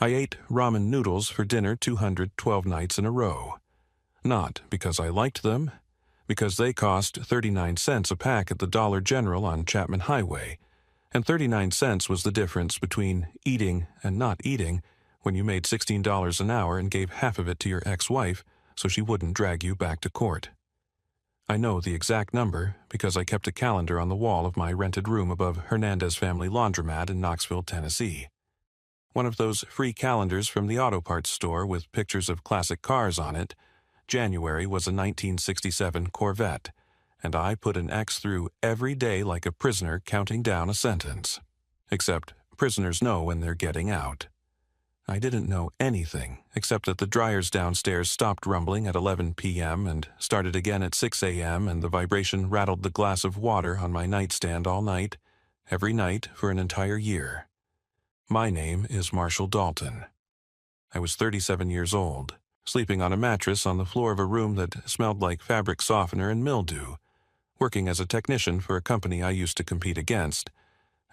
I ate ramen noodles for dinner 212 nights in a row. Not because I liked them, because they cost 39 cents a pack at the Dollar General on Chapman Highway, and 39 cents was the difference between eating and not eating when you made $16 an hour and gave half of it to your ex-wife so she wouldn't drag you back to court. I know the exact number because I kept a calendar on the wall of my rented room above Hernandez Family Laundromat in Knoxville, Tennessee. One of those free calendars from the auto parts store with pictures of classic cars on it. January was a 1967 Corvette, and I put an X through every day like a prisoner counting down a sentence. Except prisoners know when they're getting out. I didn't know anything, except that the dryers downstairs stopped rumbling at 11 p.m. and started again at 6 a.m., and the vibration rattled the glass of water on my nightstand all night, every night for an entire year. My name is Marshall Dalton. I was 37 years old, sleeping on a mattress on the floor of a room that smelled like fabric softener and mildew, working as a technician for a company I used to compete against,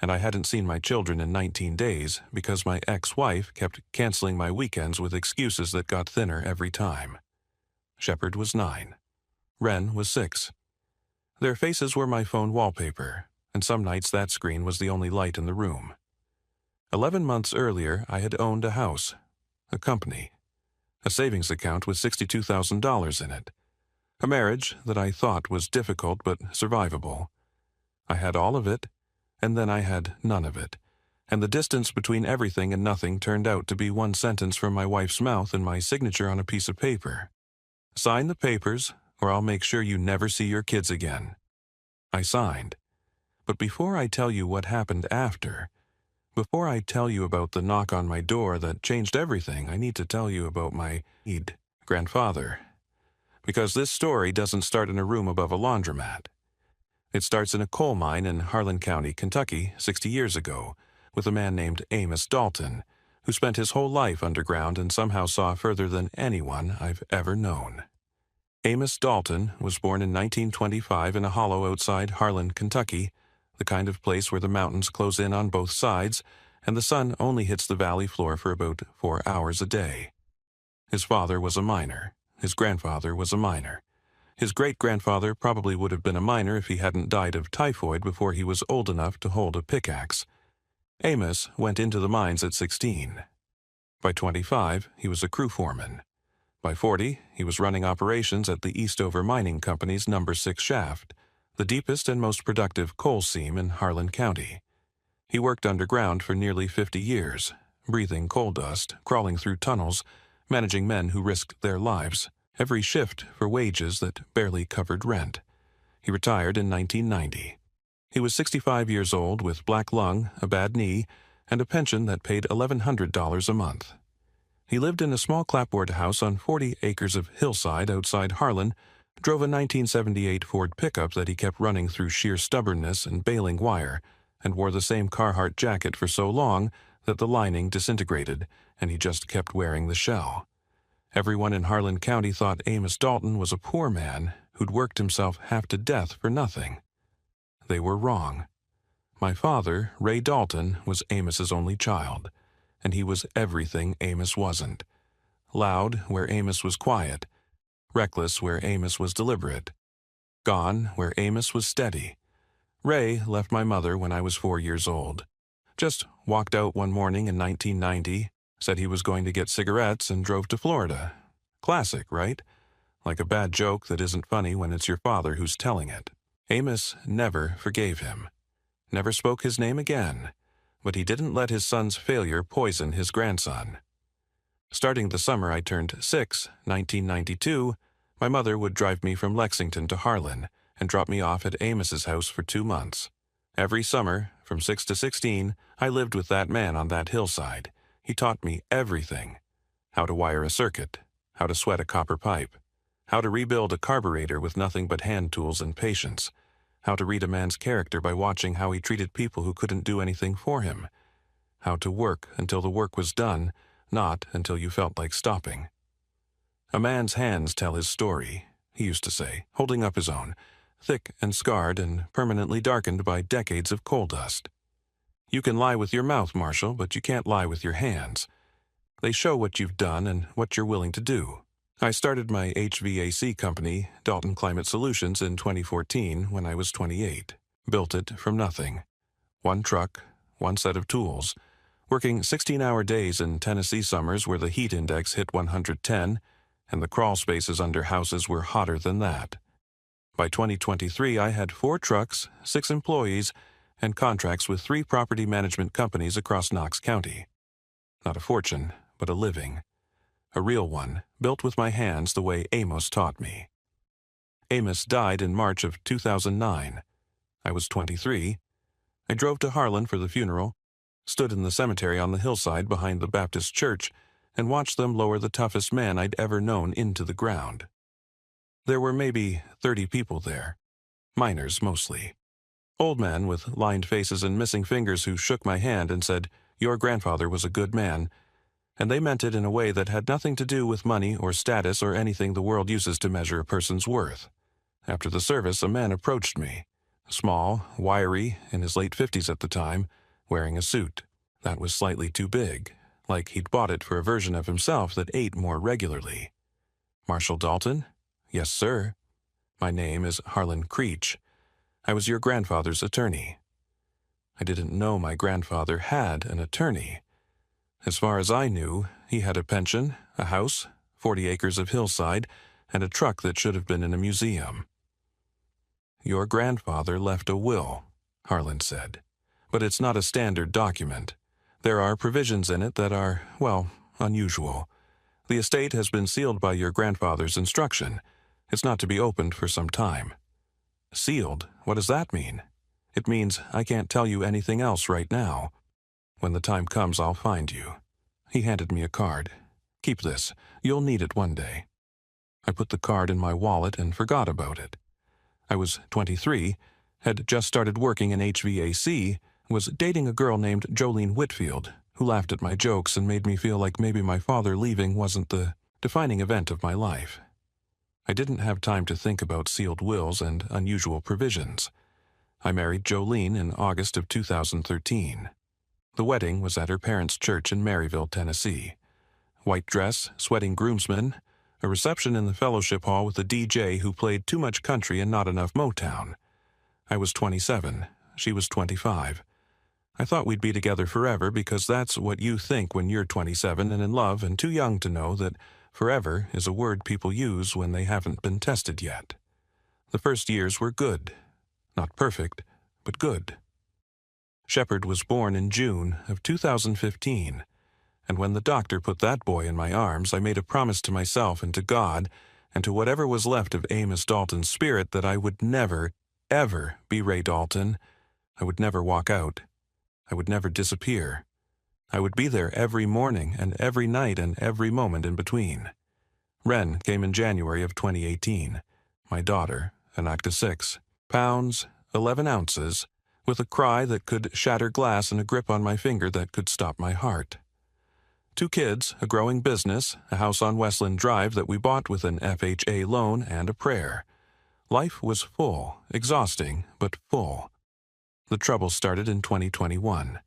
and I hadn't seen my children in 19 days because my ex-wife kept canceling my weekends with excuses that got thinner every time. Shepard was 9. Wren was 6. Their faces were my phone wallpaper, and some nights that screen was the only light in the room. 11 months earlier, I had owned a house, a company, a savings account with $62,000 in it, a marriage that I thought was difficult but survivable. I had all of it, and then I had none of it, and the distance between everything and nothing turned out to be one sentence from my wife's mouth and my signature on a piece of paper. Sign the papers, or I'll make sure you never see your kids again. I signed. But before I tell you what happened after, before I tell you about the knock on my door that changed everything, I need to tell you about my grandfather. Because this story doesn't start in a room above a laundromat. It starts in a coal mine in Harlan County, Kentucky, 60 years ago, with a man named Amos Dalton, who spent his whole life underground and somehow saw further than anyone I've ever known. Amos Dalton was born in 1925 in a hollow outside Harlan, Kentucky, the kind of place where the mountains close in on both sides, and the sun only hits the valley floor for about 4 hours a day. His father was a miner. His grandfather was a miner. His great-grandfather probably would have been a miner if he hadn't died of typhoid before he was old enough to hold a pickaxe. Amos went into the mines at 16. By 25, he was a crew foreman. By 40, he was running operations at the Eastover Mining Company's No. 6 shaft, the deepest and most productive coal seam in Harlan County. He worked underground for nearly 50 years, breathing coal dust, crawling through tunnels, managing men who risked their lives, every shift for wages that barely covered rent. He retired in 1990. He was 65 years old with black lung, a bad knee, and a pension that paid $1,100 a month. He lived in a small clapboard house on 40 acres of hillside outside Harlan, drove a 1978 Ford pickup that he kept running through sheer stubbornness and baling wire, and wore the same Carhartt jacket for so long that the lining disintegrated, and he just kept wearing the shell. Everyone in Harlan County thought Amos Dalton was a poor man who'd worked himself half to death for nothing. They were wrong. My father, Ray Dalton, was Amos's only child, and he was everything Amos wasn't. Loud where Amos was quiet, reckless where Amos was deliberate, gone where Amos was steady. Ray left my mother when I was 4 years old. Just walked out one morning in 1990, said he was going to get cigarettes and drove to Florida. Classic, right? Like a bad joke that isn't funny when it's your father who's telling it. Amos never forgave him. Never spoke his name again, but he didn't let his son's failure poison his grandson. Starting the summer I turned 6, 1992, my mother would drive me from Lexington to Harlan and drop me off at Amos's house for 2 months. Every summer, from 6 to 16, I lived with that man on that hillside. He taught me everything. How to wire a circuit, how to sweat a copper pipe, how to rebuild a carburetor with nothing but hand tools and patience, how to read a man's character by watching how he treated people who couldn't do anything for him, how to work until the work was done, not until you felt like stopping. A man's hands tell his story, he used to say, holding up his own, thick and scarred and permanently darkened by decades of coal dust. You can lie with your mouth, Marshall, but you can't lie with your hands. They show what you've done and what you're willing to do. I started my HVAC company, Dalton Climate Solutions, in 2014 when I was 28. Built it from nothing. One truck, one set of tools, working 16-hour days in Tennessee summers where the heat index hit 110 and the crawl spaces under houses were hotter than that. By 2023, I had 4 trucks, 6 employees, and contracts with 3 property management companies across Knox County. Not a fortune, but a living. A real one, built with my hands the way Amos taught me. Amos died in March of 2009. I was 23. I drove to Harlan for the funeral, stood in the cemetery on the hillside behind the Baptist church, and watched them lower the toughest man I'd ever known into the ground. There were maybe 30 people there, miners mostly. Old men with lined faces and missing fingers who shook my hand and said, "Your grandfather was a good man," and they meant it in a way that had nothing to do with money or status or anything the world uses to measure a person's worth. After the service, a man approached me, small, wiry, in his late 50s at the time, wearing a suit. That was slightly too big, like he'd bought it for a version of himself that ate more regularly. "Marshall Dalton?" "Yes, sir." "My name is Harlan Creech. I was your grandfather's attorney." I didn't know my grandfather had an attorney. As far as I knew, he had a pension, a house, 40 acres of hillside, and a truck that should have been in a museum. "Your grandfather left a will," Harlan said. "But it's not a standard document. There are provisions in it that are, well, unusual. The estate has been sealed by your grandfather's instruction. It's not to be opened for some time." "Sealed? What does that mean?" "It means I can't tell you anything else right now. When the time comes, I'll find you." He handed me a card. "Keep this. You'll need it one day." I put the card in my wallet and forgot about it. I was 23, had just started working in HVAC, was dating a girl named Jolene Whitfield, who laughed at my jokes and made me feel like maybe my father leaving wasn't the defining event of my life. I didn't have time to think about sealed wills and unusual provisions. I married Jolene in August of 2013. The wedding was at her parents' church in Maryville, Tennessee. White dress, sweating groomsmen, a reception in the fellowship hall with a DJ who played too much country and not enough Motown. I was 27. She was 25. I thought we'd be together forever because that's what you think when you're 27 and in love and too young to know that forever is a word people use when they haven't been tested yet. The first years were good. Not perfect, but good. Shepard was born in June of 2015, and when the doctor put that boy in my arms, I made a promise to myself and to God and to whatever was left of Amos Dalton's spirit that I would never, ever be Ray Dalton. I would never walk out. I would never disappear. I would be there every morning and every night and every moment in between. Ren came in January of 2018. My daughter, an Octa 6, pounds, 11 ounces, with a cry that could shatter glass and a grip on my finger that could stop my heart. 2 kids, a growing business, a house on Westland Drive that we bought with an FHA loan and a prayer. Life was full, exhausting, but full. The trouble started in 2021.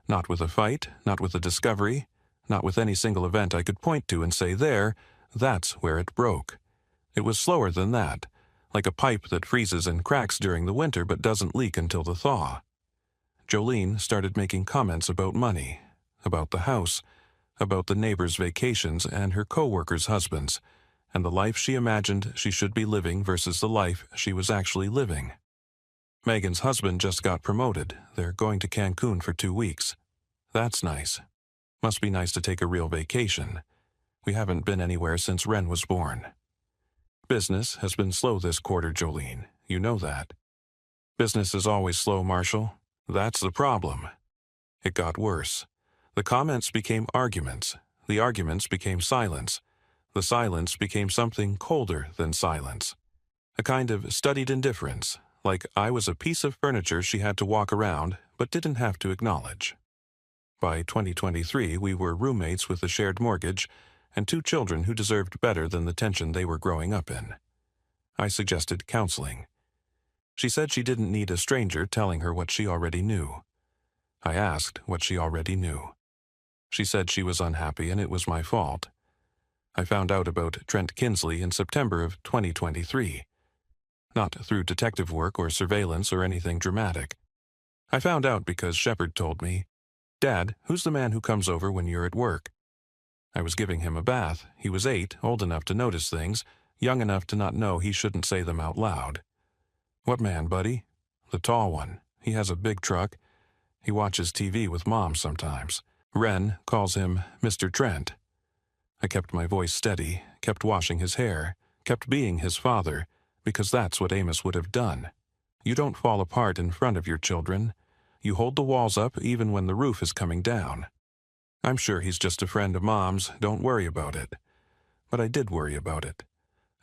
Not with a fight, not with a discovery, not with any single event I could point to and say that's where it broke. It was slower than that, like a pipe that freezes and cracks during the winter but doesn't leak until the thaw. Jolene started making comments about money, about the house, about the neighbors' vacations and her co-workers' husbands, and the life she imagined she should be living versus the life she was actually living. Megan's husband just got promoted. They're going to Cancun for 2 weeks. That's nice. Must be nice to take a real vacation. We haven't been anywhere since Ren was born. Business has been slow this quarter, Jolene. You know that. Business is always slow, Marshall. That's the problem. It got worse. The comments became arguments. The arguments became silence. The silence became something colder than silence. A kind of studied indifference, like I was a piece of furniture she had to walk around but didn't have to acknowledge. By 2023, we were roommates with a shared mortgage and 2 children who deserved better than the tension they were growing up in. I suggested counseling. She said she didn't need a stranger telling her what she already knew. I asked what she already knew. She said she was unhappy and it was my fault. I found out about Trent Kinsley in September of 2023. Not through detective work or surveillance or anything dramatic. I found out because Shepard told me, "Dad, who's the man who comes over when you're at work?" I was giving him a bath. He was 8, old enough to notice things, young enough to not know he shouldn't say them out loud. "What man, buddy?" "The tall one. He has a big truck. He watches TV with Mom sometimes. Ren calls him Mr. Trent." I kept my voice steady, kept washing his hair, kept being his father, because that's what Amos would have done. You don't fall apart in front of your children. You hold the walls up even when the roof is coming down. I'm sure he's just a friend of Mom's, don't worry about it. But I did worry about it.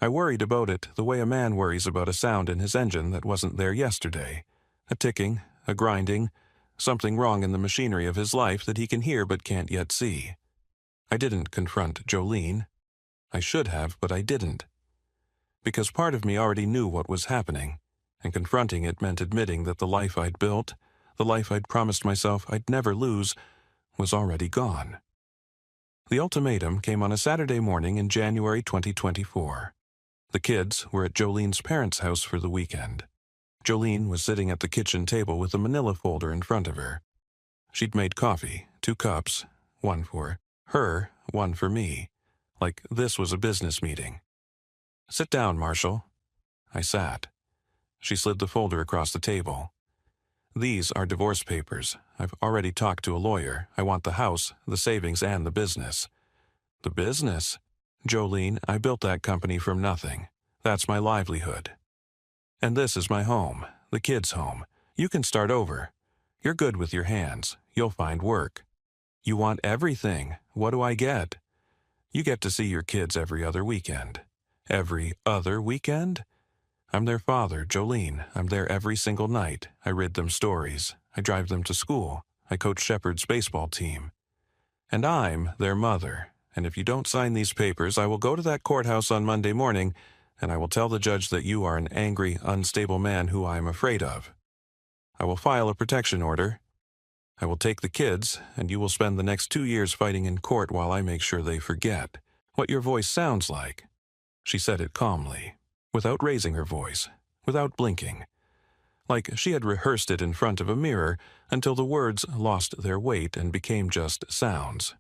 I worried about it the way a man worries about a sound in his engine that wasn't there yesterday. A ticking, a grinding, something wrong in the machinery of his life that he can hear but can't yet see. I didn't confront Jolene. I should have, but I didn't. Because part of me already knew what was happening, and confronting it meant admitting that the life I'd built, the life I'd promised myself I'd never lose, was already gone. The ultimatum came on a Saturday morning in January 2024. The kids were at Jolene's parents' house for the weekend. Jolene was sitting at the kitchen table with a manila folder in front of her. She'd made coffee, 2 cups, one for her, one for me, like this was a business meeting. "Sit down, Marshall." I sat. She slid the folder across the table. "These are divorce papers. I've already talked to a lawyer. I want the house, the savings, and the business." "The business?" "Jolene, I built that company from nothing. That's my livelihood. And this is my home, the kids' home. You can start over. You're good with your hands. You'll find work. You want everything. What do I get?" "You get to see your kids every other weekend." "Every other weekend?" "I'm their father, Jolene. I'm there every single night. I read them stories. I drive them to school. I coach Shepard's baseball team. And I'm their mother. And if you don't sign these papers, I will go to that courthouse on Monday morning, and I will tell the judge that you are an angry, unstable man who I am afraid of. I will file a protection order. I will take the kids, and you will spend the next 2 years fighting in court while I make sure they forget what your voice sounds like." She said it calmly, without raising her voice, without blinking, like she had rehearsed it in front of a mirror until the words lost their weight and became just sounds,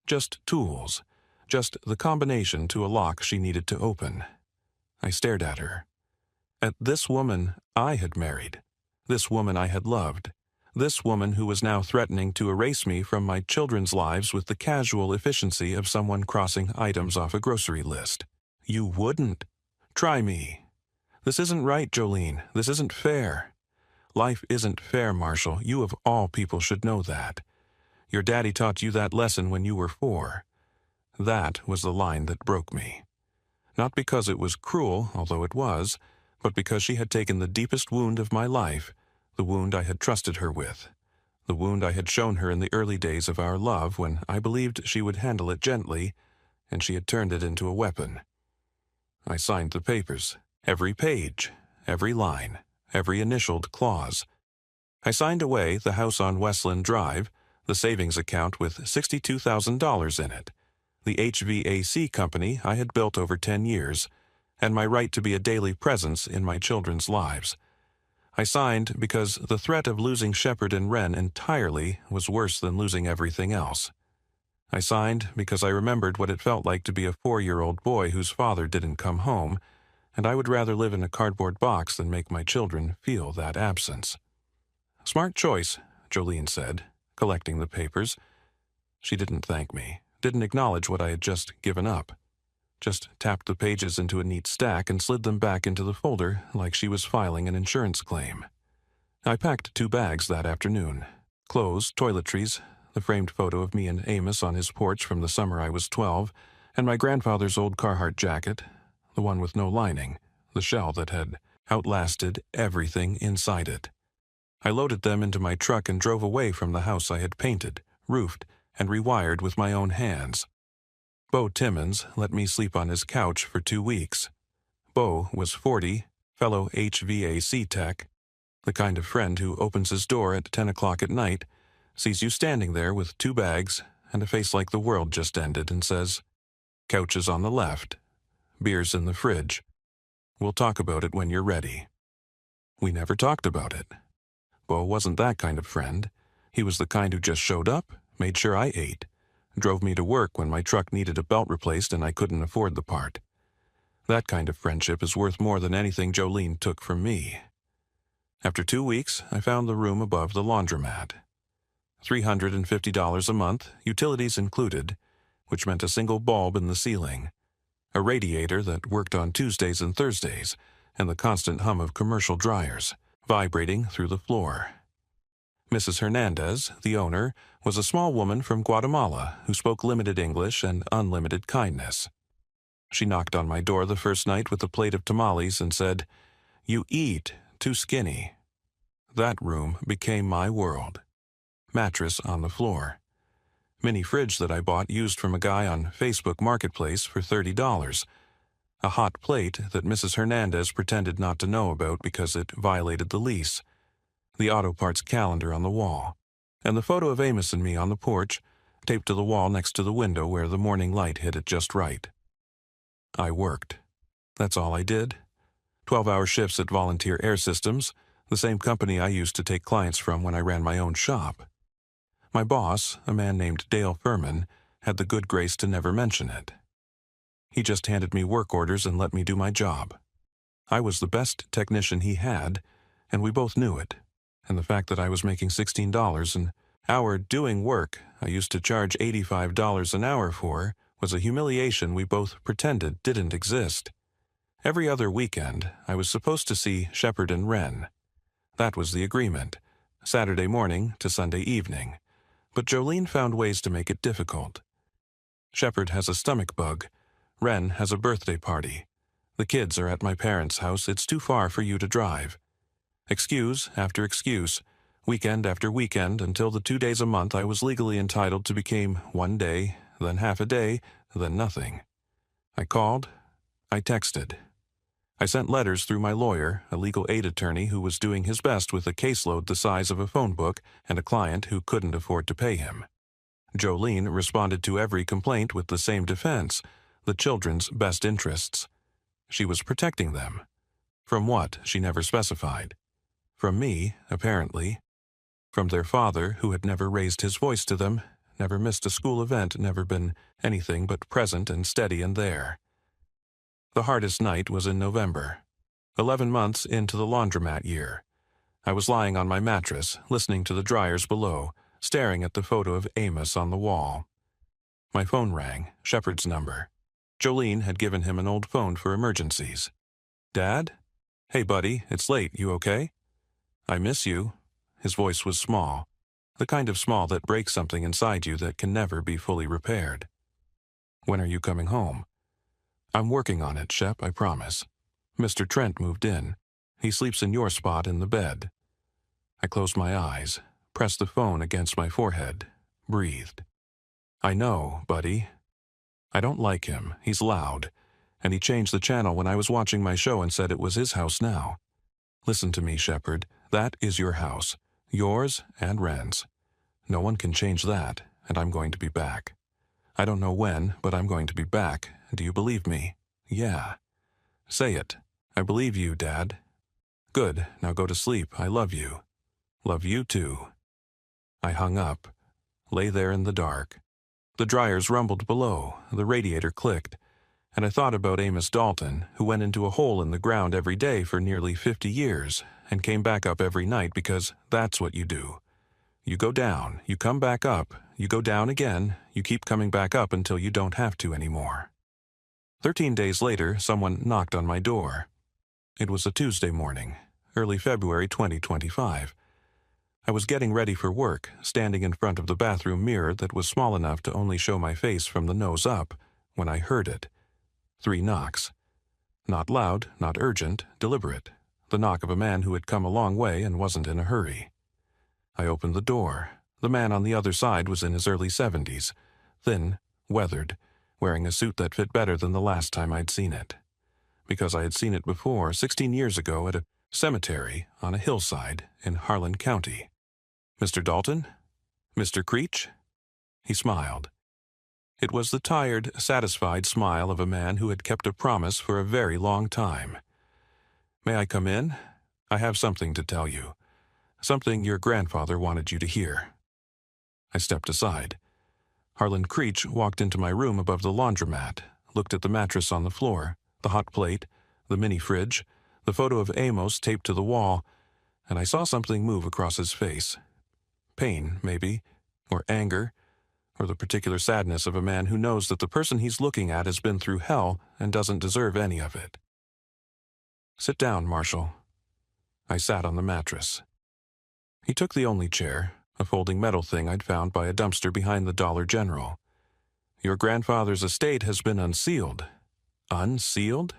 just tools, just the combination to a lock she needed to open. I stared at her. At this woman I had married, this woman I had loved, this woman who was now threatening to erase me from my children's lives with the casual efficiency of someone crossing items off a grocery list. "You wouldn't. Try me. This isn't right, Jolene. This isn't fair. Life isn't fair, Marshall. You of all people should know that. Your daddy taught you that lesson when you were 4. That was the line that broke me. Not because it was cruel, although it was, but because she had taken the deepest wound of my life, the wound I had trusted her with, the wound I had shown her in the early days of our love when I believed she would handle it gently, and she had turned it into a weapon. I signed the papers, every page, every line, every initialed clause. I signed away the house on Westland Drive, the savings account with $62,000 in it, the HVAC company I had built over 10 years, and my right to be a daily presence in my children's lives. I signed because the threat of losing Shepard and Ren entirely was worse than losing everything else. I signed because I remembered what it felt like to be a 4-year-old boy whose father didn't come home, and I would rather live in a cardboard box than make my children feel that absence. "Smart choice," Jolene said, collecting the papers. She didn't thank me, didn't acknowledge what I had just given up. Just tapped the pages into a neat stack and slid them back into the folder like she was filing an insurance claim. I packed 2 bags that afternoon. Clothes, toiletries, the framed photo of me and Amos on his porch from the summer I was 12, and my grandfather's old Carhartt jacket, the one with no lining, the shell that had outlasted everything inside it. I loaded them into my truck and drove away from the house I had painted, roofed, and rewired with my own hands. Bo Timmons let me sleep on his couch for 2 weeks. Bo was 40, fellow HVAC tech, the kind of friend who opens his door at 10 o'clock at night, sees you standing there with 2 bags, and a face like the world just ended, and says, "Couch is on the left. Beer's in the fridge. We'll talk about it when you're ready." We never talked about it. Bo wasn't that kind of friend. He was the kind who just showed up, made sure I ate, drove me to work when my truck needed a belt replaced and I couldn't afford the part. That kind of friendship is worth more than anything Jolene took from me. After 2 weeks, I found the room above the laundromat. $350 a month, utilities included, which meant a single bulb in the ceiling, a radiator that worked on Tuesdays and Thursdays, and the constant hum of commercial dryers vibrating through the floor. Mrs. Hernandez, the owner, was a small woman from Guatemala who spoke limited English and unlimited kindness. She knocked on my door the first night with a plate of tamales and said, "You eat, too skinny." That room became my world. Mattress on the floor. Mini fridge that I bought used from a guy on Facebook Marketplace for $30. A hot plate that Mrs. Hernandez pretended not to know about because it violated the lease. The auto parts calendar on the wall. And the photo of Amos and me on the porch, taped to the wall next to the window where the morning light hit it just right. I worked. That's all I did. 12-hour shifts at Volunteer Air Systems, the same company I used to take clients from when I ran my own shop. My boss, a man named Dale Furman, had the good grace to never mention it. He just handed me work orders and let me do my job. I was the best technician he had, and we both knew it. And the fact that I was making $16 an hour doing work I used to charge $85 an hour for was a humiliation we both pretended didn't exist. Every other weekend, I was supposed to see Shepard and Wren. That was the agreement, Saturday morning to Sunday evening. But Jolene found ways to make it difficult. Shepard has a stomach bug. Wren has a birthday party. The kids are at my parents' house. It's too far for you to drive. Excuse after excuse, weekend after weekend, until the 2 days a month I was legally entitled to became 1 day, then half a day, then nothing. I called. I texted. I sent letters through my lawyer, a legal aid attorney who was doing his best with a caseload the size of a phone book and a client who couldn't afford to pay him. Jolene responded to every complaint with the same defense, the children's best interests. She was protecting them. From what, she never specified. From me, apparently. From their father, who had never raised his voice to them, never missed a school event, never been anything but present and steady and there. The hardest night was in November, 11 months into the laundromat year. I was lying on my mattress, listening to the dryers below, staring at the photo of Amos on the wall. My phone rang, Shepard's number. Jolene had given him an old phone for emergencies. "Dad? Hey, buddy, it's late. You okay?" "I miss you." His voice was small, the kind of small that breaks something inside you that can never be fully repaired. "When are you coming home?" "I'm working on it, Shep, I promise. Mr. Trent moved in. He sleeps in your spot in the bed." I closed my eyes, pressed the phone against my forehead, breathed. "I know, buddy. I don't like him. He's loud. And he changed the channel when I was watching my show and said it was his house now. Listen to me, Shepard. That is your house. Yours and Wren's. No one can change that, and I'm going to be back. I don't know when, but I'm going to be back. Do you believe me?" "Yeah." "Say it. I believe you, Dad." "Good. Now go to sleep. I love you." "Love you too." I hung up, lay there in the dark. The dryers rumbled below, the radiator clicked, and I thought about Amos Dalton, who went into a hole in the ground every day for nearly 50 years and came back up every night because that's what you do. You go down, you come back up, you go down again, you keep coming back up until you don't have to anymore. 13 days later, someone knocked on my door. It was a Tuesday morning, early February 2025. I was getting ready for work, standing in front of the bathroom mirror that was small enough to only show my face from the nose up, when I heard it. 3 knocks. Not loud, not urgent, deliberate. The knock of a man who had come a long way and wasn't in a hurry. I opened the door. The man on the other side was in his early 70s, thin, weathered, wearing a suit that fit better than the last time I'd seen it. Because I had seen it before, 16 years ago, at a cemetery on a hillside in Harlan County. "Mr. Dalton? Mr. Creech?" He smiled. It was the tired, satisfied smile of a man who had kept a promise for a very long time. "May I come in? I have something to tell you. Something your grandfather wanted you to hear." I stepped aside. Harlan Creech walked into my room above the laundromat, looked at the mattress on the floor, the hot plate, the mini-fridge, the photo of Amos taped to the wall, and I saw something move across his face. Pain, maybe, or anger, or the particular sadness of a man who knows that the person he's looking at has been through hell and doesn't deserve any of it. "Sit down, Marshall." I sat on the mattress. He took the only chair, a folding metal thing I'd found by a dumpster behind the Dollar General. "Your grandfather's estate has been unsealed." "Unsealed?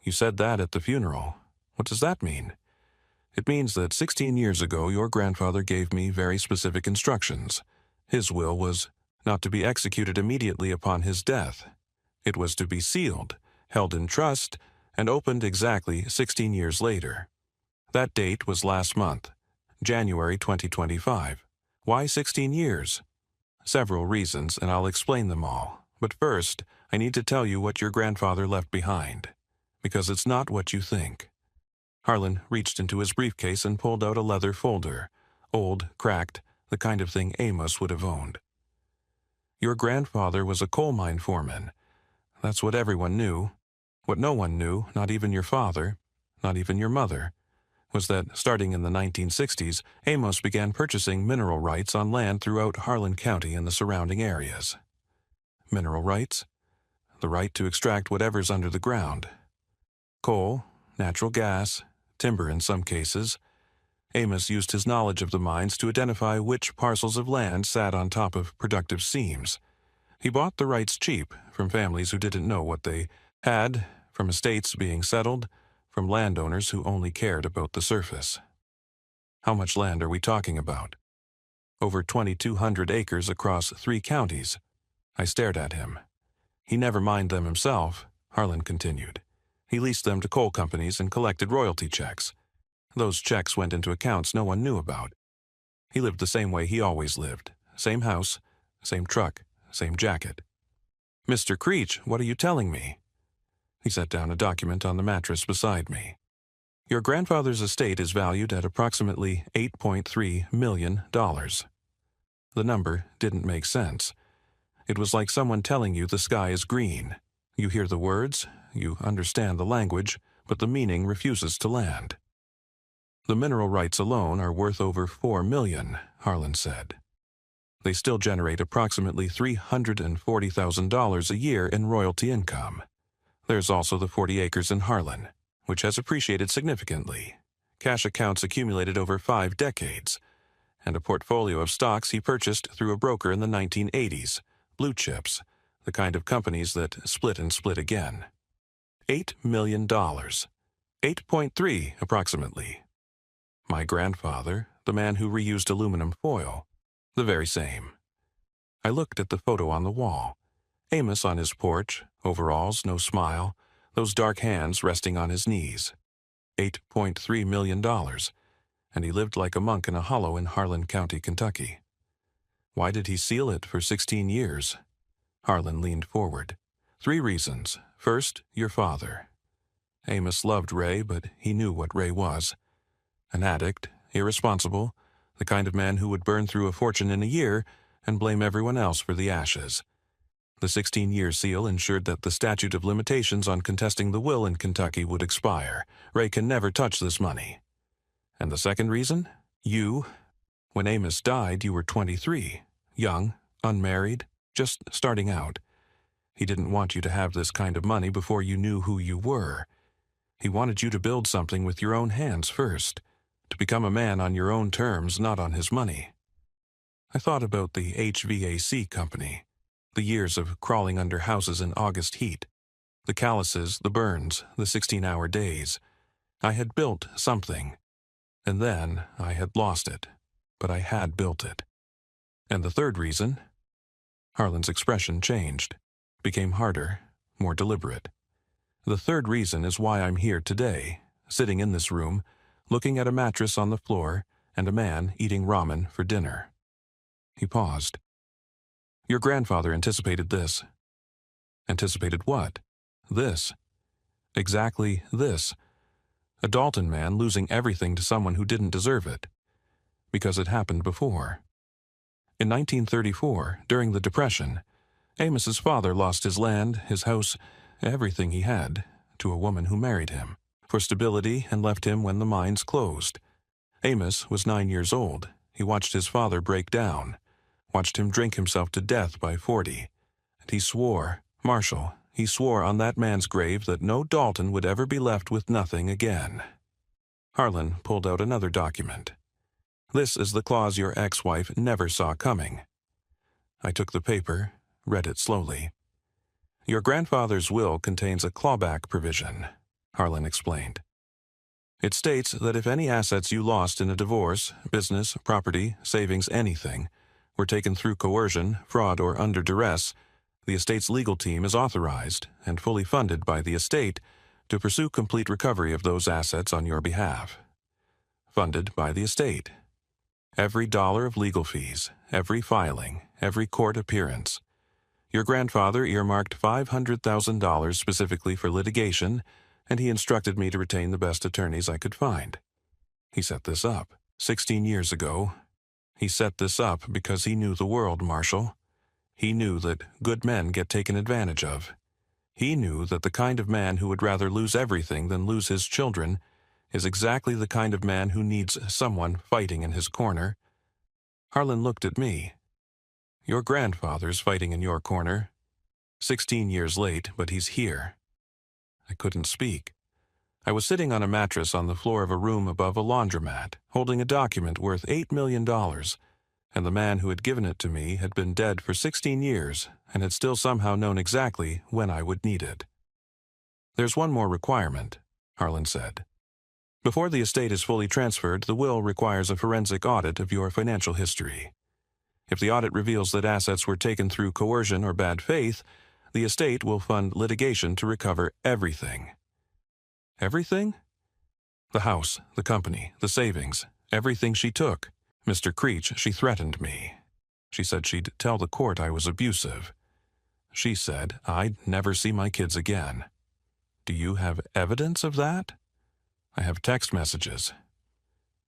You said that at the funeral. What does that mean?" "It means that 16 years ago your grandfather gave me very specific instructions. His will was not to be executed immediately upon his death. It was to be sealed, held in trust, and opened exactly 16 years later. That date was last month, January 2025. Why 16 years? Several reasons, and I'll explain them all. But first, I need to tell you what your grandfather left behind, because it's not what you think." Harlan reached into his briefcase and pulled out a leather folder, old, cracked, the kind of thing Amos would have owned. "Your grandfather was a coal mine foreman. That's what everyone knew. What no one knew, not even your father, not even your mother, was that starting in the 1960s, Amos began purchasing mineral rights on land throughout Harlan County and the surrounding areas." Mineral rights? The right to extract whatever's under the ground. Coal, natural gas, timber in some cases. Amos used his knowledge of the mines to identify which parcels of land sat on top of productive seams. He bought the rights cheap from families who didn't know what they had, from estates being settled, from landowners who only cared about the surface. How much land are we talking about? Over 2,200 acres across 3 counties. I stared at him. "He never mined them himself," Harlan continued. "He leased them to coal companies and collected royalty checks. Those checks went into accounts no one knew about. He lived the same way he always lived. Same house, same truck, same jacket." "Mr. Creech, what are you telling me?" He set down a document on the mattress beside me. "Your grandfather's estate is valued at approximately $8.3 million. The number didn't make sense. It was like someone telling you the sky is green. You hear the words, you understand the language, but the meaning refuses to land. "The mineral rights alone are worth over $4 million, Harlan said. They still generate approximately $340,000 a year in royalty income. There's also the 40 acres in Harlan, which has appreciated significantly. Cash accounts accumulated over 5 decades, and a portfolio of stocks he purchased through a broker in the 1980s, blue chips, the kind of companies that split and split again. $8 million. 8.3 approximately. My grandfather, the man who reused aluminum foil, the very same." I looked at the photo on the wall. Amos on his porch, overalls, no smile, those dark hands resting on his knees. $8.3 million, and he lived like a monk in a hollow in Harlan County, Kentucky. Why did he seal it for 16 years? Harlan leaned forward. 3 reasons. First, your father. Amos loved Ray, but he knew what Ray was. An addict, irresponsible, the kind of man who would burn through a fortune in a year and blame everyone else for the ashes. The 16-year seal ensured that the statute of limitations on contesting the will in Kentucky would expire. Ray can never touch this money. And the second reason? You. When Amos died, you were 23, young, unmarried, just starting out. He didn't want you to have this kind of money before you knew who you were. He wanted you to build something with your own hands first, to become a man on your own terms, not on his money. I thought about the HVAC company, the years of crawling under houses in August heat, the calluses, the burns, the 16-hour days. I had built something, and then I had lost it, but I had built it. And the third reason? Harlan's expression changed, became harder, more deliberate. The third reason is why I'm here today, sitting in this room, looking at a mattress on the floor and a man eating ramen for dinner. He paused. Your grandfather anticipated this. Anticipated what? This. Exactly this. A Dalton man losing everything to someone who didn't deserve it. Because it happened before. In 1934, during the Depression, Amos's father lost his land, his house, everything he had, to a woman who married him, for stability and left him when the mines closed. Amos was 9 years old. He watched his father break down, watched him drink himself to death by 40. And he swore, Marshall, he swore on that man's grave that no Dalton would ever be left with nothing again. Harlan pulled out another document. This is the clause your ex-wife never saw coming. I took the paper, read it slowly. Your grandfather's will contains a clawback provision, Harlan explained. It states that if any assets you lost in a divorce, business, property, savings, anything, were taken through coercion, fraud, or under duress, the estate's legal team is authorized and fully funded by the estate to pursue complete recovery of those assets on your behalf. Funded by the estate. Every dollar of legal fees, every filing, every court appearance. Your grandfather earmarked $500,000 specifically for litigation, and he instructed me to retain the best attorneys I could find. He set this up 16 years ago. He set this up because he knew the world, Marshall. He knew that good men get taken advantage of. He knew that the kind of man who would rather lose everything than lose his children is exactly the kind of man who needs someone fighting in his corner. Harlan looked at me. Your grandfather's fighting in your corner. 16 years late, but he's here. I couldn't speak. I was sitting on a mattress on the floor of a room above a laundromat, holding a document worth $8 million, and the man who had given it to me had been dead for 16 years and had still somehow known exactly when I would need it. There's one more requirement, Harlan said. Before the estate is fully transferred, the will requires a forensic audit of your financial history. If the audit reveals that assets were taken through coercion or bad faith, the estate will fund litigation to recover everything. Everything? The house, the company, the savings, everything she took. Mr. Creech, she threatened me. She said she'd tell the court I was abusive. She said I'd never see my kids again. Do you have evidence of that? I have text messages.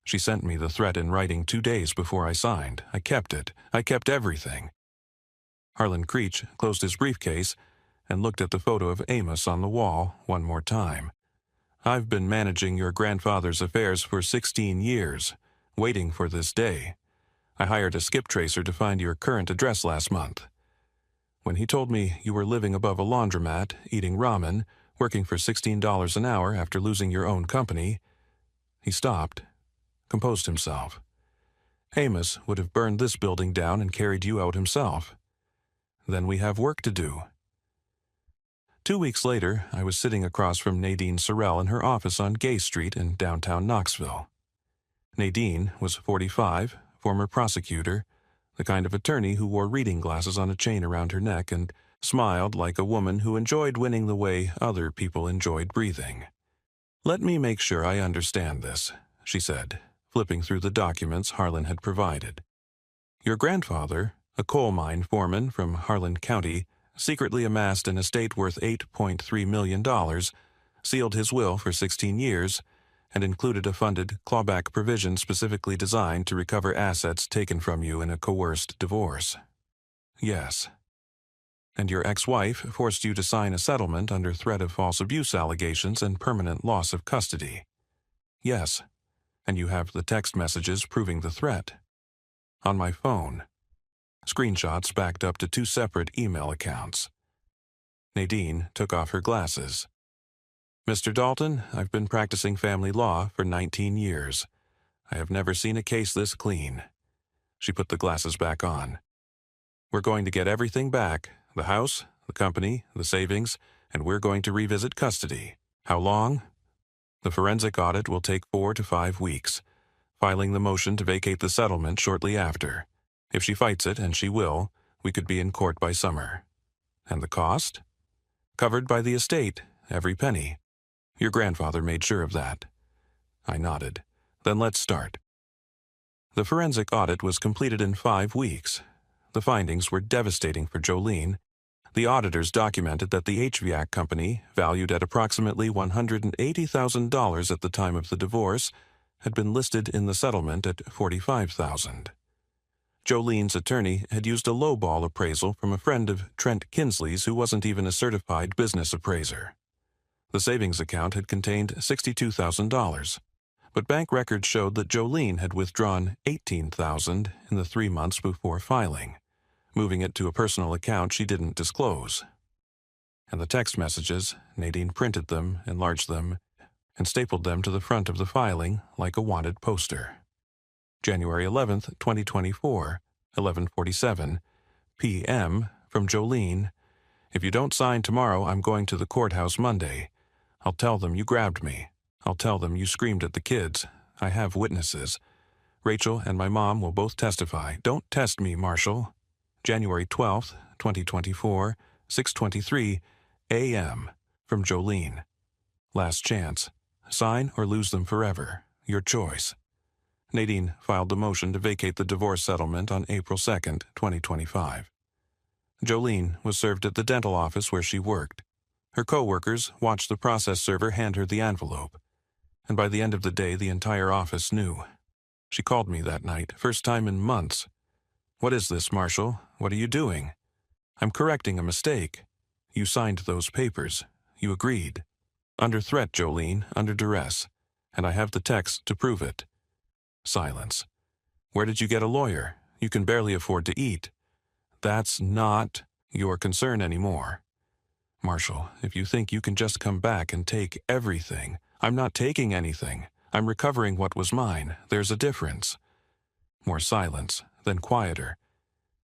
She sent me the threat in writing 2 days before I signed. I kept it. I kept everything. Harlan Creech closed his briefcase and looked at the photo of Amos on the wall one more time. I've been managing your grandfather's affairs for 16 years, waiting for this day. I hired a skip tracer to find your current address last month. When he told me you were living above a laundromat, eating ramen, working for $16 an hour after losing your own company, he stopped, composed himself. Amos would have burned this building down and carried you out himself. Then we have work to do. 2 weeks later, I was sitting across from Nadine Sorrell in her office on Gay Street in downtown Knoxville. Nadine was 45, former prosecutor, the kind of attorney who wore reading glasses on a chain around her neck and smiled like a woman who enjoyed winning the way other people enjoyed breathing. Let me make sure I understand this, she said, flipping through the documents Harlan had provided. Your grandfather, a coal mine foreman from Harlan County, secretly amassed an estate worth $8.3 million, sealed his will for 16 years, and included a funded clawback provision specifically designed to recover assets taken from you in a coerced divorce. Yes. And your ex-wife forced you to sign a settlement under threat of false abuse allegations and permanent loss of custody. Yes. And you have the text messages proving the threat. On my phone. Screenshots backed up to 2 separate email accounts. Nadine took off her glasses. Mr. Dalton, I've been practicing family law for 19 years. I have never seen a case this clean. She put the glasses back on. We're going to get everything back, the house, the company, the savings, and we're going to revisit custody. How long? The forensic audit will take 4 to 5 weeks, filing the motion to vacate the settlement shortly after. If she fights it, and she will, we could be in court by summer. And the cost? Covered by the estate, every penny. Your grandfather made sure of that. I nodded. Then let's start. The forensic audit was completed in 5 weeks. The findings were devastating for Jolene. The auditors documented that the HVAC company, valued at approximately $180,000 at the time of the divorce, had been listed in the settlement at $45,000. Jolene's attorney had used a lowball appraisal from a friend of Trent Kinsley's who wasn't even a certified business appraiser. The savings account had contained $62,000, but bank records showed that Jolene had withdrawn $18,000 in the 3 months before filing, moving it to a personal account she didn't disclose. And the text messages, Nadine printed them, enlarged them, and stapled them to the front of the filing like a wanted poster. January 11th, 2024, 11:47 p.m. from Jolene. If you don't sign tomorrow, I'm going to the courthouse Monday. I'll tell them you grabbed me. I'll tell them you screamed at the kids. I have witnesses. Rachel and my mom will both testify. Don't test me, Marshall. January 12th, 2024, 6:23 a.m. from Jolene. Last chance. Sign or lose them forever. Your choice. Nadine filed the motion to vacate the divorce settlement on April 2nd, 2025. Jolene was served at the dental office where she worked. Her co-workers watched the process server hand her the envelope, and by the end of the day the entire office knew. She called me that night, first time in months. What is this, Marshall? What are you doing? I'm correcting a mistake. You signed those papers. You agreed. Under threat, Jolene, under duress, and I have the text to prove it. Silence. Where did you get a lawyer? You can barely afford to eat. That's not your concern anymore. Marshall, if you think you can just come back and take everything, I'm not taking anything. I'm recovering what was mine. There's a difference. More silence, then quieter.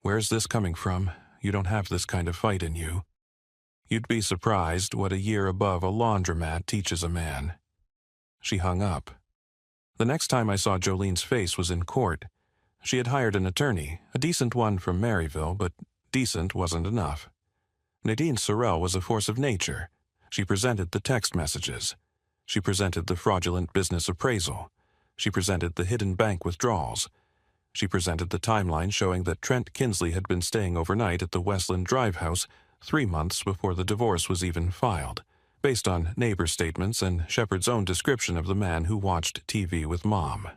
Where's this coming from? You don't have this kind of fight in you. You'd be surprised what a year above a laundromat teaches a man. She hung up. The next time I saw Jolene's face was in court. She had hired an attorney, a decent one from Maryville, but decent wasn't enough. Nadine Sorrell was a force of nature. She presented the text messages. She presented the fraudulent business appraisal. She presented the hidden bank withdrawals. She presented the timeline showing that Trent Kinsley had been staying overnight at the Westland Drive house 3 months before the divorce was even filed, based on neighbor statements and Shepard's own description of the man who watched TV with Mom.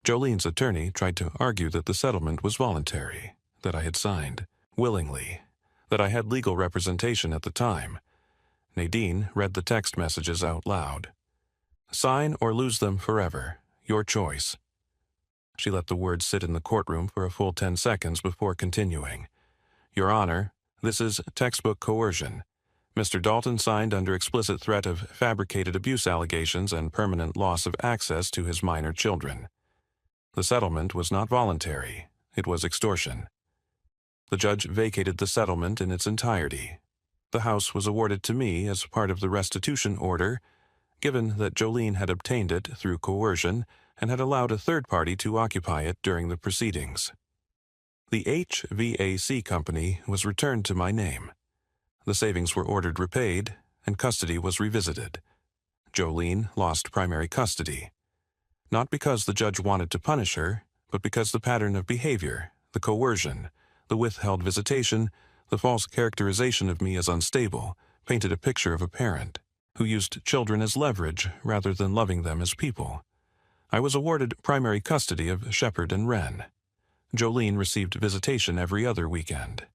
Jolene's attorney tried to argue that the settlement was voluntary, that I had signed willingly, that I had legal representation at the time. Nadine read the text messages out loud. Sign or lose them forever. Your choice. She let the words sit in the courtroom for a full 10 seconds before continuing. Your Honor, this is textbook coercion. Mr. Dalton signed under explicit threat of fabricated abuse allegations and permanent loss of access to his minor children. The settlement was not voluntary. It was extortion. The judge vacated the settlement in its entirety. The house was awarded to me as part of the restitution order, given that Jolene had obtained it through coercion and had allowed a third party to occupy it during the proceedings. The HVAC company was returned to my name. The savings were ordered repaid, and custody was revisited. Jolene lost primary custody. Not because the judge wanted to punish her, but because the pattern of behavior, the coercion, the withheld visitation, the false characterization of me as unstable, painted a picture of a parent who used children as leverage rather than loving them as people. I was awarded primary custody of Shepard and Wren. Jolene received visitation every other weekend,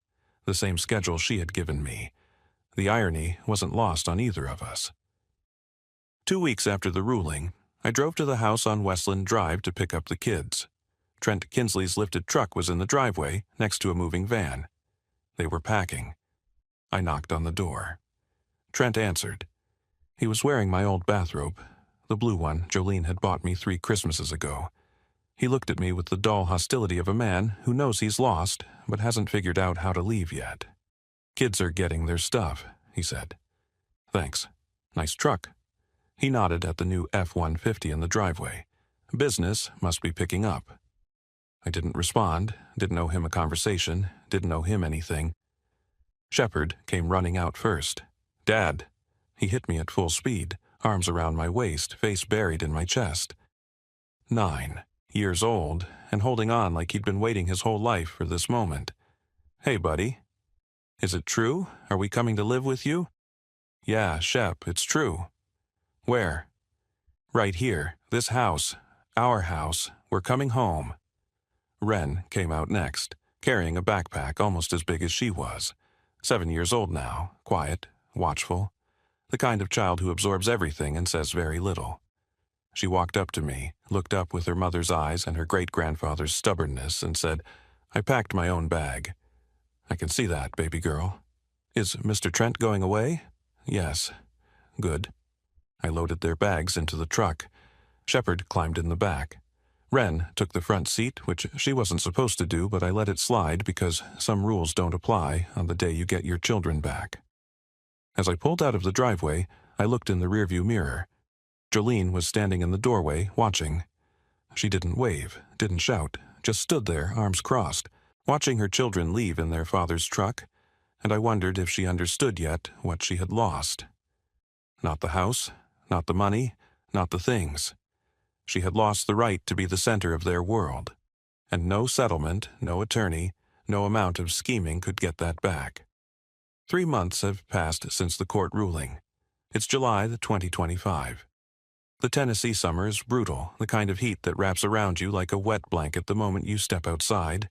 the same schedule she had given me. The irony wasn't lost on either of us. 2 weeks after the ruling, I drove to the house on Westland Drive to pick up the kids. Trent Kinsley's lifted truck was in the driveway next to a moving van. They were packing. I knocked on the door. Trent answered. He was wearing my old bathrobe, the blue one Jolene had bought me 3 Christmases ago. He looked at me with the dull hostility of a man who knows he's lost but hasn't figured out how to leave yet. Kids are getting their stuff, he said. Thanks. Nice truck. He nodded at the new F-150 in the driveway. Business must be picking up. I didn't respond, didn't owe him a conversation, didn't owe him anything. Shepard came running out first. Dad. He hit me at full speed, arms around my waist, face buried in my chest. 9 years old, and holding on like he'd been waiting his whole life for this moment. Hey, buddy. Is it true? Are we coming to live with you? Yeah, Shep, it's true. Where? Right here. This house. Our house. We're coming home. Ren came out next, carrying a backpack almost as big as she was. 7 years old now, quiet, watchful, the kind of child who absorbs everything and says very little. She walked up to me, looked up with her mother's eyes and her great-grandfather's stubbornness, and said, I packed my own bag. I can see that, baby girl. Is Mr. Trent going away? Yes. Good. I loaded their bags into the truck. Shepard climbed in the back. Ren took the front seat, which she wasn't supposed to do, but I let it slide because some rules don't apply on the day you get your children back. As I pulled out of the driveway, I looked in the rearview mirror. Jolene was standing in the doorway, watching. She didn't wave, didn't shout, just stood there, arms crossed, watching her children leave in their father's truck, and I wondered if she understood yet what she had lost. Not the house, not the money, not the things. She had lost the right to be the center of their world, and no settlement, no attorney, no amount of scheming could get that back. 3 months have passed since the court ruling. It's July 2025. The Tennessee summer is brutal, the kind of heat that wraps around you like a wet blanket the moment you step outside,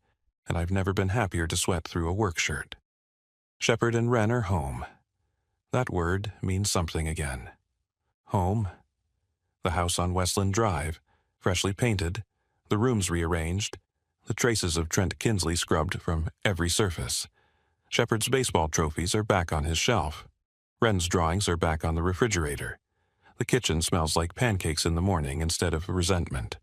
and I've never been happier to sweat through a work shirt. Shepard and Ren are home. That word means something again. Home. The house on Westland Drive, freshly painted, the rooms rearranged, the traces of Trent Kinsley scrubbed from every surface. Shepard's baseball trophies are back on his shelf. Ren's drawings are back on the refrigerator. The kitchen smells like pancakes in the morning instead of resentment.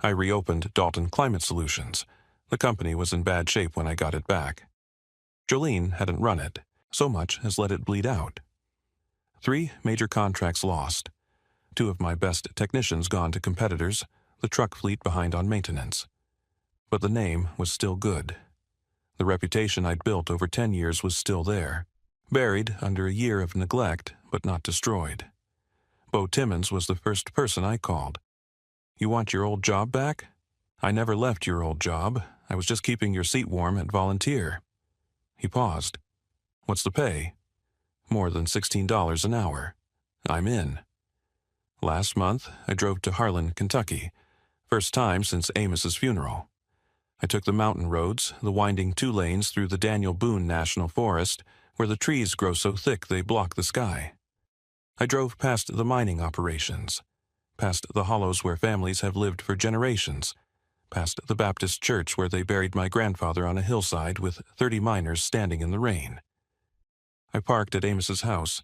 I reopened Dalton Climate Solutions. The company was in bad shape when I got it back. Jolene hadn't run it, so much as let it bleed out. 3 major contracts lost. 2 of my best technicians gone to competitors, the truck fleet behind on maintenance. But the name was still good. The reputation I'd built over 10 years was still there, buried under a year of neglect, but not destroyed. Bo Timmons was the first person I called. You want your old job back? I never left your old job. I was just keeping your seat warm at volunteer. He paused. What's the pay? More than $16 an hour. I'm in. Last month, I drove to Harlan, Kentucky. First time since Amos's funeral. I took the mountain roads, the winding 2 lanes through the Daniel Boone National Forest, where the trees grow so thick they block the sky. I drove past the mining operations, past the hollows where families have lived for generations, past the Baptist church where they buried my grandfather on a hillside with 30 miners standing in the rain. I parked at Amos's house.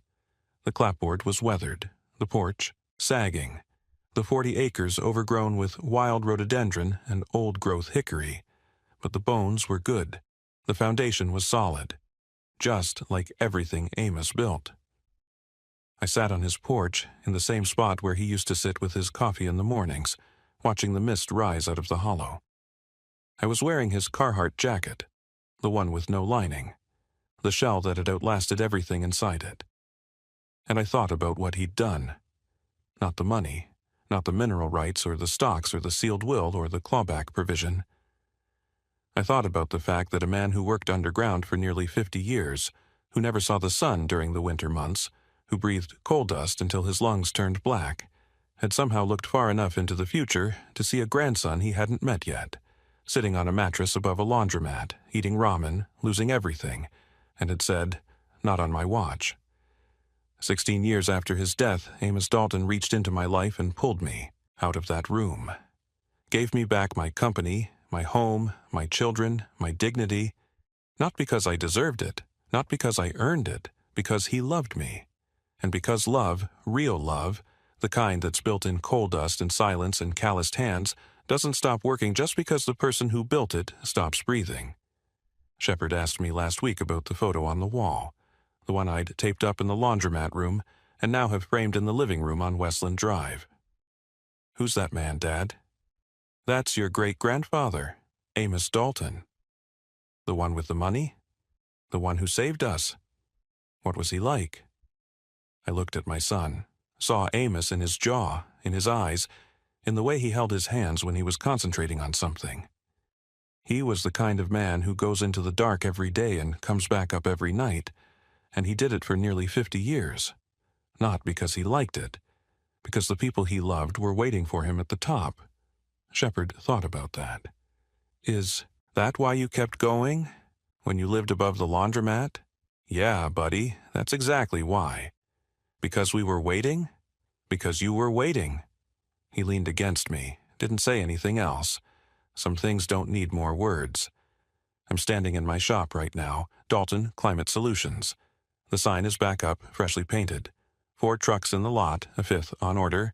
The clapboard was weathered, the porch sagging, the 40 acres overgrown with wild rhododendron and old-growth hickory, but the bones were good. The foundation was solid, just like everything Amos built. I sat on his porch in the same spot where he used to sit with his coffee in the mornings, watching the mist rise out of the hollow. I was wearing his Carhartt jacket, the one with no lining, the shell that had outlasted everything inside it. And I thought about what he'd done. Not the money, not the mineral rights or the stocks or the sealed will or the clawback provision. I thought about the fact that a man who worked underground for nearly 50 years, who never saw the sun during the winter months, who breathed coal dust until his lungs turned black, had somehow looked far enough into the future to see a grandson he hadn't met yet, sitting on a mattress above a laundromat, eating ramen, losing everything, and had said, not on my watch. 16 years after his death, Amos Dalton reached into my life and pulled me out of that room. Gave me back my company, my home, my children, my dignity, not because I deserved it, not because I earned it, because he loved me. And because love, real love, the kind that's built in coal dust and silence and calloused hands, doesn't stop working just because the person who built it stops breathing. Shepard asked me last week about the photo on the wall, the one I'd taped up in the laundromat room and now have framed in the living room on Westland Drive. Who's that man, Dad? That's your great-grandfather, Amos Dalton. The one with the money? The one who saved us? What was he like? I looked at my son, saw Amos in his jaw, in his eyes, in the way he held his hands when he was concentrating on something. He was the kind of man who goes into the dark every day and comes back up every night, and he did it for nearly 50 years. Not because he liked it, because the people he loved were waiting for him at the top. Shepard thought about that. Is that why you kept going? When you lived above the laundromat? Yeah, buddy, that's exactly why. Because we were waiting? Because you were waiting. He leaned against me, didn't say anything else. Some things don't need more words. I'm standing in my shop right now, Dalton Climate Solutions. The sign is back up, freshly painted. 4 trucks in the lot, a 5th on order.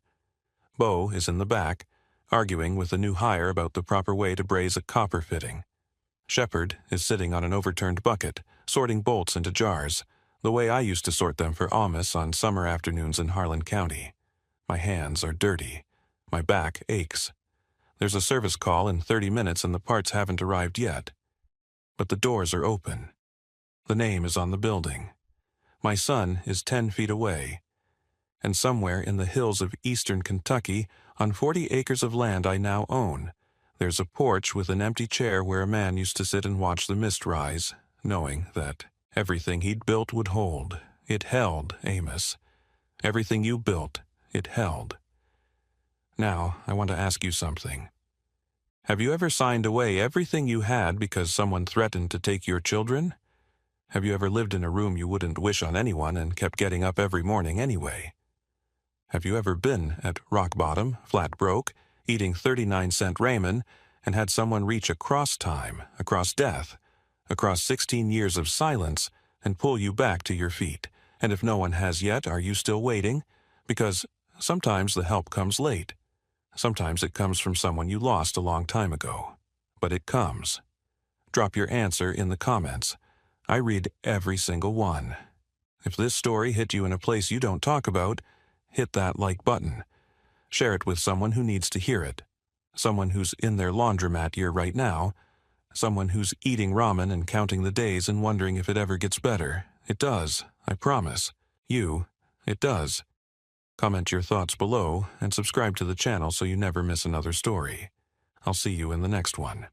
Bo is in the back, arguing with the new hire about the proper way to braze a copper fitting. Shepard is sitting on an overturned bucket, sorting bolts into jars, the way I used to sort them for Amos on summer afternoons in Harlan County. My hands are dirty. My back aches. There's a service call in 30 minutes and the parts haven't arrived yet. But the doors are open. The name is on the building. My son is 10 feet away. And somewhere in the hills of eastern Kentucky, on 40 acres of land I now own, there's a porch with an empty chair where a man used to sit and watch the mist rise, knowing that everything he'd built would hold. It held, Amos. Everything you built, it held. Now, I want to ask you something. Have you ever signed away everything you had because someone threatened to take your children? Have you ever lived in a room you wouldn't wish on anyone and kept getting up every morning anyway? Have you ever been at rock bottom, flat broke, eating 39-cent ramen, and had someone reach across time, across death, across 16 years of silence, and pull you back to your feet? And if no one has yet, are you still waiting? Because sometimes the help comes late. Sometimes it comes from someone you lost a long time ago. But it comes. Drop your answer in the comments. I read every single one. If this story hit you in a place you don't talk about, hit that like button. Share it with someone who needs to hear it. Someone who's in their laundromat year right now. Someone who's eating ramen and counting the days and wondering if it ever gets better. It does, I promise. It does. Comment your thoughts below and subscribe to the channel so you never miss another story. I'll see you in the next one.